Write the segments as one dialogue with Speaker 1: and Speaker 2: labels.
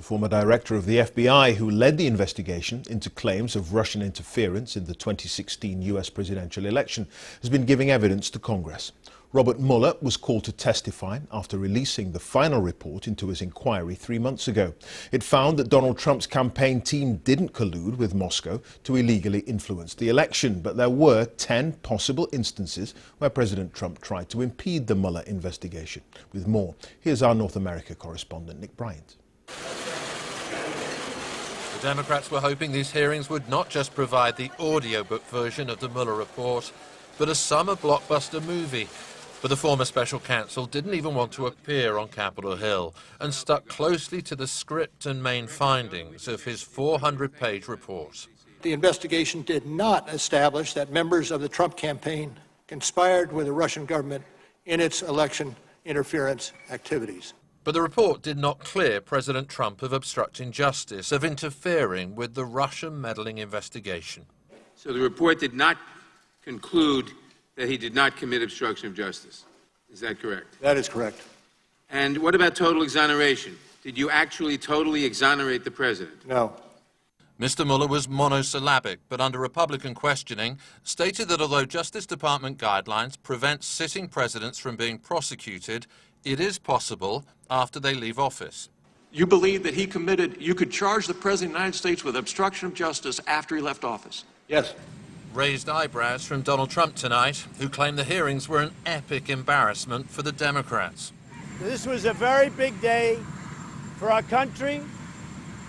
Speaker 1: former director of the FBI who led the investigation into claims of Russian interference in the 2016 US presidential election has been giving evidence to Congress. Robert Mueller was called to testify after releasing the final report into his inquiry 3 months ago. It found that Donald Trump's campaign team didn't collude with Moscow to illegally influence the election, but there were 10 possible instances where President Trump tried to impede the Mueller investigation. With more, here's our North America correspondent, Nick Bryant.
Speaker 2: The Democrats were hoping these hearings would not just provide the audiobook version of the Mueller report, but a summer blockbuster movie. But the former special counsel didn't even want to appear on Capitol Hill and stuck closely to the script and main findings of his 400-page report.
Speaker 3: The investigation did not establish that members of the Trump campaign conspired with the Russian government in its election interference activities.
Speaker 2: But the report did not clear President Trump of obstructing justice, of interfering with the Russian meddling investigation.
Speaker 4: So the report did not conclude that he did not commit obstruction of justice. Is that correct?
Speaker 3: That is correct.
Speaker 4: And what about total exoneration? Did you actually totally exonerate the president?
Speaker 3: No.
Speaker 2: Mr. Mueller was monosyllabic, but under Republican questioning, stated that although Justice Department guidelines prevent sitting presidents from being prosecuted, it is possible after they leave office.
Speaker 5: You believe that you could charge the President of the United States with obstruction of justice after he left office?
Speaker 3: Yes.
Speaker 2: Raised eyebrows from Donald Trump tonight, who claimed the hearings were an epic embarrassment for the Democrats.
Speaker 6: This was a very big day for our country.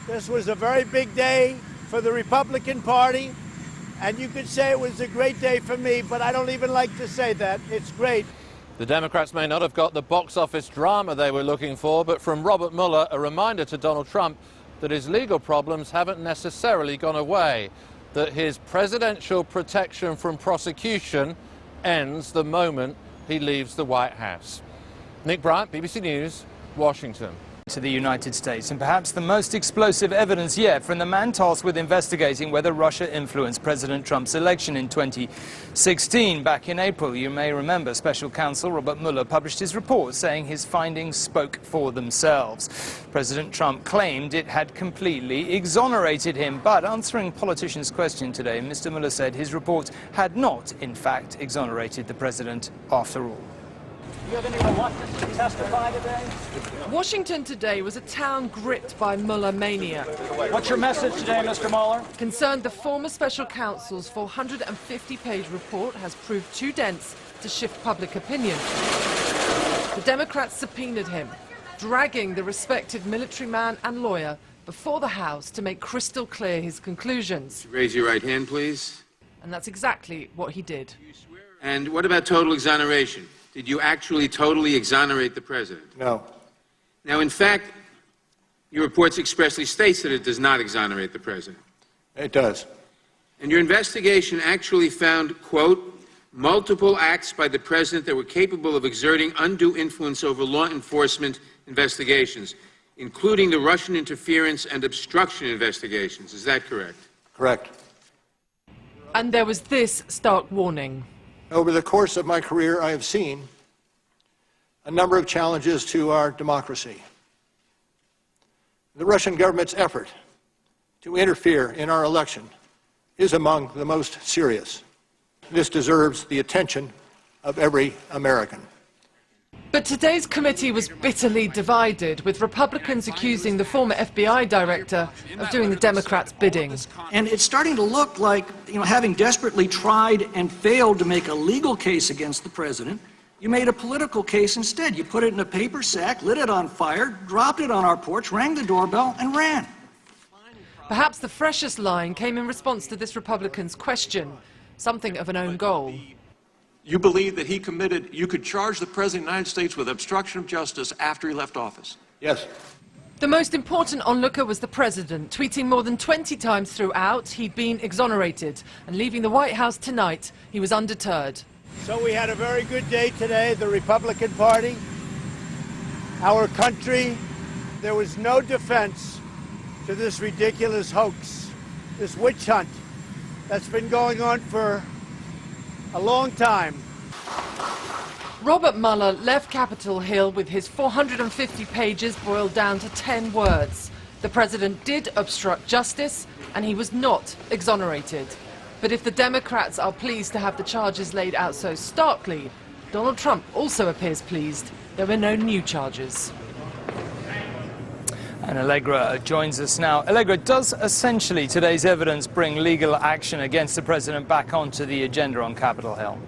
Speaker 6: This was a very big day for the Republican Party. And you could say it was a great day for me, but I don't even like to say that. It's great.
Speaker 2: The Democrats may not have got the box office drama they were looking for, but from Robert Mueller, a reminder to Donald Trump that his legal problems haven't necessarily gone away, that his presidential protection from prosecution ends the moment he leaves the White House. Nick Bryant, BBC News, Washington.
Speaker 7: To the United States, and perhaps the most explosive evidence yet from the man tasked with investigating whether Russia influenced President Trump's election in 2016. Back in April, you may remember, Special Counsel Robert Mueller published his report saying his findings spoke for themselves. President Trump claimed it had completely exonerated him, but answering politicians' question today, Mr. Mueller said his report had not, in fact, exonerated the president after all.
Speaker 8: Do you have any reluctance to testify today?
Speaker 9: Washington today was a town gripped by Mueller mania.
Speaker 8: What's your message today, Mr. Mueller?
Speaker 9: Concerned the former special counsel's 450-page report has proved too dense to shift public opinion. The Democrats subpoenaed him, dragging the respected military man and lawyer before the House to make crystal clear his conclusions.
Speaker 4: Raise your right hand, please.
Speaker 9: And that's exactly what he did.
Speaker 4: And what about total exoneration? Did you actually totally exonerate the president?
Speaker 3: No.
Speaker 4: Now, in fact, your report expressly states that it does not exonerate the president.
Speaker 3: It does.
Speaker 4: And your investigation actually found, quote, multiple acts by the president that were capable of exerting undue influence over law enforcement investigations, including the Russian interference and obstruction investigations. Is that correct?
Speaker 3: Correct.
Speaker 9: And there was this stark warning.
Speaker 3: Over the course of my career, I have seen a number of challenges to our democracy. The Russian government's effort to interfere in our election is among the most serious. This deserves the attention of every American.
Speaker 9: But today's committee was bitterly divided, with Republicans accusing the former FBI director of doing the Democrats' bidding.
Speaker 8: And it's starting to look like, having desperately tried and failed to make a legal case against the president, you made a political case instead. You put it in a paper sack, lit it on fire, dropped it on our porch, rang the doorbell, and ran.
Speaker 9: Perhaps the freshest line came in response to this Republican's question, something of an own goal.
Speaker 5: You believe that you could charge the President of the United States with obstruction of justice after he left office?
Speaker 3: Yes.
Speaker 9: The most important onlooker was the president, tweeting more than 20 times throughout he'd been exonerated. And leaving the White House tonight, he was undeterred.
Speaker 6: So we had a very good day today, the Republican Party, our country. There was no defense to this ridiculous hoax, this witch hunt that's been going on for a long time.
Speaker 9: Robert Mueller left Capitol Hill with his 450 pages boiled down to 10 words. The president did obstruct justice, and he was not exonerated. But if the Democrats are pleased to have the charges laid out so starkly, Donald Trump also appears pleased there were no new charges.
Speaker 7: And Allegra joins us now. Allegra, does essentially today's evidence bring legal action against the president back onto the agenda on Capitol Hill?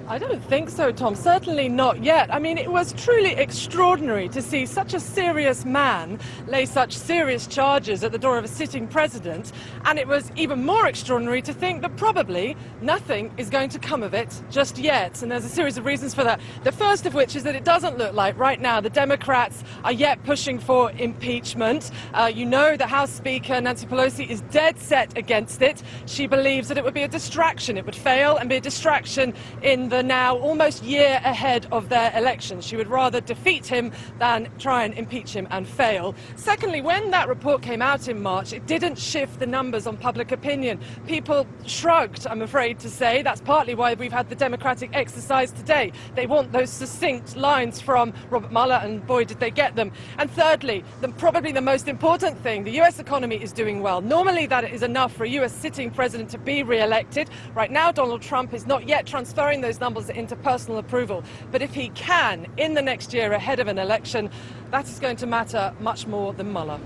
Speaker 10: I don't think so, Tom. Certainly not yet. I mean, it was truly extraordinary to see such a serious man lay such serious charges at the door of a sitting president. And it was even more extraordinary to think that probably nothing is going to come of it just yet. And there's a series of reasons for that. The first of which is that it doesn't look like right now the Democrats are yet pushing for impeachment. You know the House Speaker, Nancy Pelosi, is dead set against it. She believes that it would be a distraction. It would fail and be a distraction in the now almost year ahead of their election. She would rather defeat him than try and impeach him and fail. Secondly, when that report came out in March, it didn't shift the numbers on public opinion. People shrugged, I'm afraid to say. That's partly why we've had the Democratic exercise today. They want those succinct lines from Robert Mueller, and boy, did they get them. And thirdly, probably the most important thing, the US economy is doing well. Normally that is enough for a US sitting president to be re-elected. Right now, Donald Trump is not yet transferring those numbers into personal approval. But if he can, in the next year ahead of an election, that is going to matter much more than Mueller.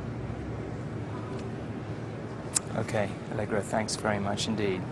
Speaker 7: Okay, Allegra, thanks very much indeed.